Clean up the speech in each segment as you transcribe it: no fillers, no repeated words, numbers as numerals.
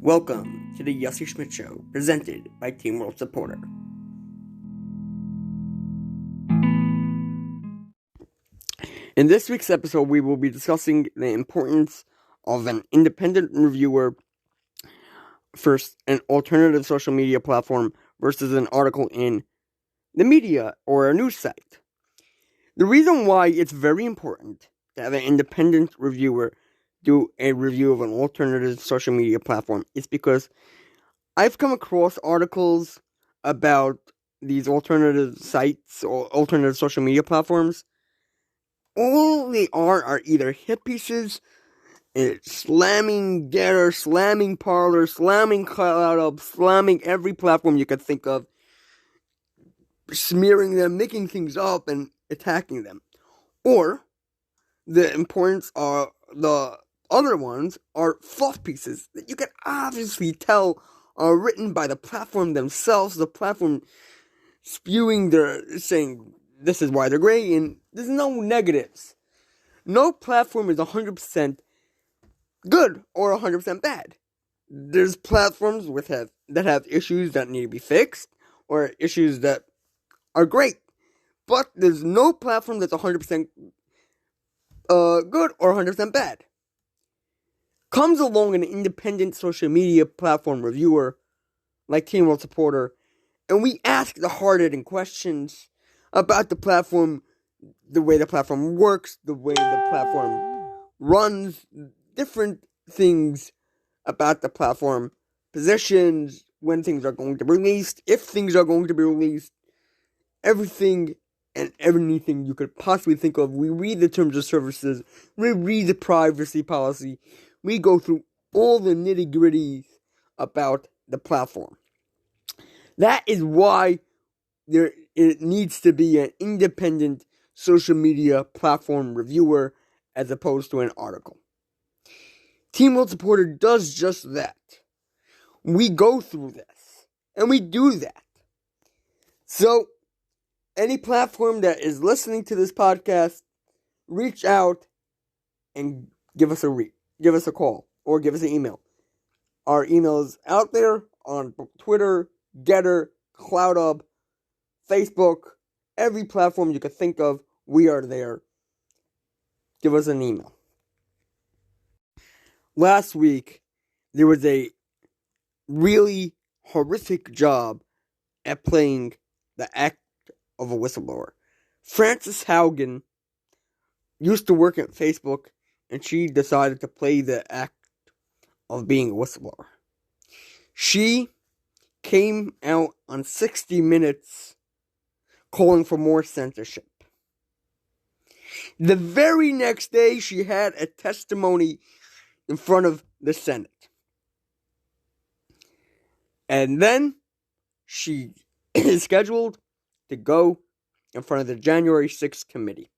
Welcome to the Yossi Schmidt Show, presented by Team World Supporter. In this week's episode, we will be discussing the importance of an independent reviewer versus an alternative social media platform versus an article in the media or a news site. The reason why it's very important to have an independent reviewer do a review of an alternative social media platform is because I've come across articles about these alternative sites or alternative social media platforms. All they are either hit pieces, slamming Getter, slamming Parler, slamming CloudUp, slamming every platform you could think of, smearing them, making things up, and attacking them. Or the importance are the other ones are fluff pieces that you can obviously tell are written by the platform themselves, the platform spewing saying this is why they're great, and there's no negatives. No platform is 100% good or 100% bad. There's platforms that have issues that need to be fixed, or issues that are great. But there's no platform that's 100% good or 100% bad. Comes along an independent social media platform reviewer like Team World Supporter, and we ask the hard-hitting questions about the platform, the way the platform works, the way the platform runs, different things about the platform, positions, when things are going to be released, if things are going to be released, everything and anything you could possibly think of. We read the terms of services, we read the privacy policy, we go through all the nitty-gritties about the platform. That is why it needs to be an independent social media platform reviewer as opposed to an article. Team World Supporter does just that. We go through this, and we do that. So, any platform that is listening to this podcast, reach out and give us a call, or give us an email. Our email is out there on Twitter, Getter, CloudUp, Facebook, every platform you could think of, we are there. Give us an email. Last week, there was a really horrific job at playing the act of a whistleblower. Frances Haugen used to work at Facebook, and she decided to play the act of being a whistleblower. She came out on 60 Minutes calling for more censorship. The very next day, she had a testimony in front of the Senate. And then she is scheduled to go in front of the January 6th committee.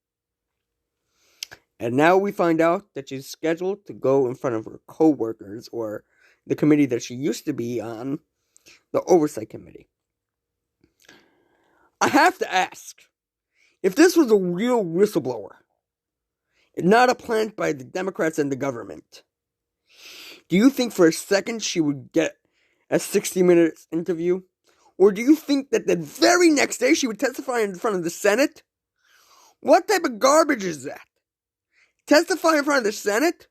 And now we find out that she's scheduled to go in front of her co-workers, or the committee that she used to be on, the Oversight Committee. I have to ask, if this was a real whistleblower, and not a plant by the Democrats and the government, do you think for a second she would get a 60 Minutes interview? Or do you think that the very next day she would testify in front of the Senate? What type of garbage is that? Testify in front of the Senate?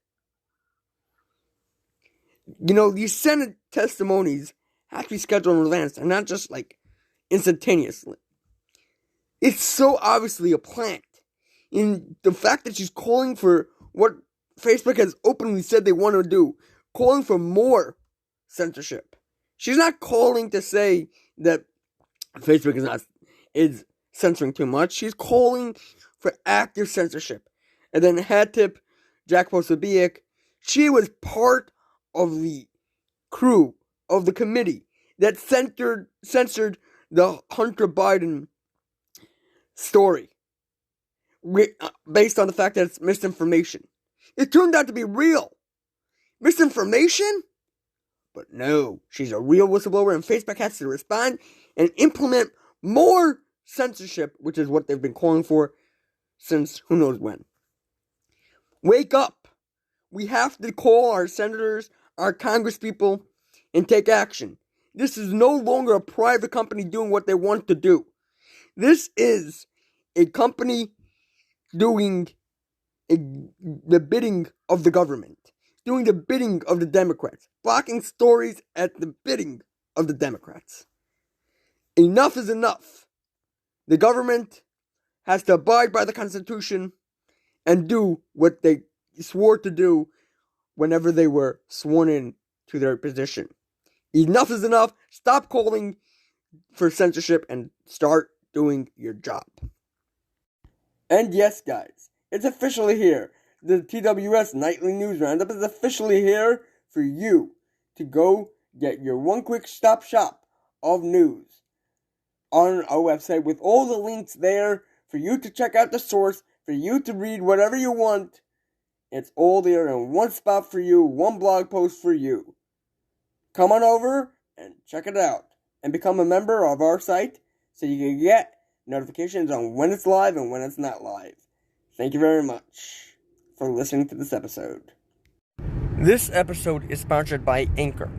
You know, these Senate testimonies have to be scheduled in advance, and not just instantaneously. It's so obviously a plant. In the fact that she's calling for what Facebook has openly said they want to do, calling for more censorship. She's not calling to say that Facebook is censoring too much. She's calling for active censorship. And then Hatip, Jack Posobiec, she was part of the crew of the committee that censored the Hunter Biden story based on the fact that it's misinformation. It turned out to be real. Misinformation? But no, she's a real whistleblower, and Facebook has to respond and implement more censorship, which is what they've been calling for since who knows when. Wake up. We have to call our senators, our congresspeople, and take action. This is no longer a private company doing what they want to do. This is a company doing the bidding of the government, doing the bidding of the Democrats, blocking stories at the bidding of the Democrats. Enough is enough. The government has to abide by the Constitution and do what they swore to do whenever they were sworn in to their position. Enough is enough. Stop calling for censorship and start doing your job. And yes, guys, it's officially here. The TWS Nightly News Roundup is officially here for you to go get your one quick stop shop of news on our website with all the links there for you to check out the source, for you to read whatever you want. It's all there in one spot for you, one blog post for you. Come on over and check it out and become a member of our site so you can get notifications on when it's live and when it's not live. Thank you very much for listening to this episode. This episode is sponsored by Anchor.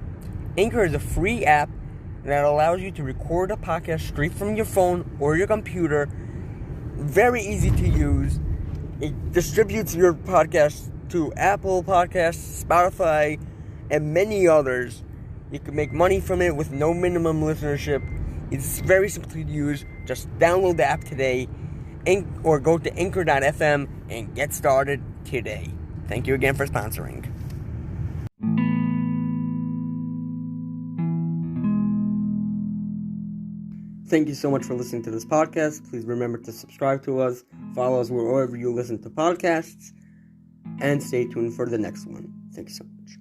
Anchor is a free app that allows you to record a podcast straight from your phone or your computer. Very easy to use. It distributes your podcast to Apple Podcasts, Spotify, and many others. You can make money from it with no minimum listenership. It's very simple to use. Just download the app today or go to anchor.fm and get started today. Thank you again for sponsoring. Thank you so much for listening to this podcast. Please remember to subscribe to us, follow us wherever you listen to podcasts, and stay tuned for the next one. Thank you so much.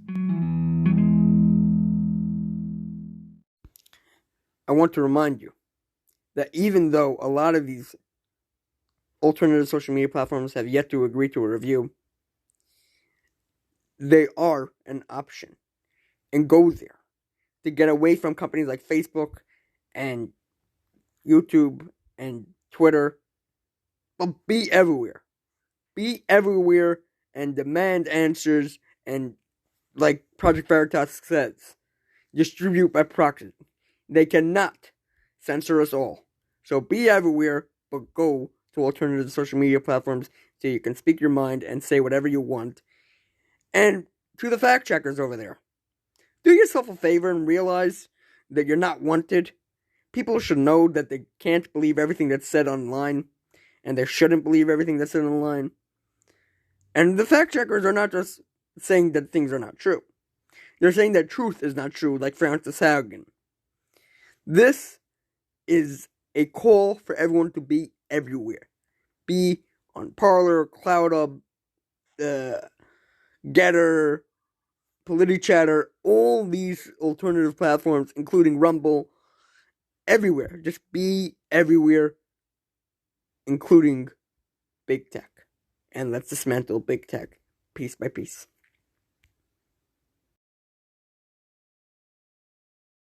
I want to remind you that even though a lot of these alternative social media platforms have yet to agree to a review, they are an option. And go there to get away from companies like Facebook and YouTube and Twitter. But be everywhere. Be everywhere and demand answers, and like Project Veritas says, distribute by proxy. They cannot censor us all. So be everywhere, but go to alternative social media platforms so you can speak your mind and say whatever you want. And to the fact checkers over there, do yourself a favor and realize that you're not wanted. People should know that they can't believe everything that's said online, and they shouldn't believe everything that's said online. And the fact checkers are not just saying that things are not true. They're saying that truth is not true, like Francis Haugen. This is a call for everyone to be everywhere. Be on Parler, CloudHub, Getter, PolitiChatter, all these alternative platforms, including Rumble, everywhere. Just be everywhere, including big tech. And let's dismantle big tech piece by piece.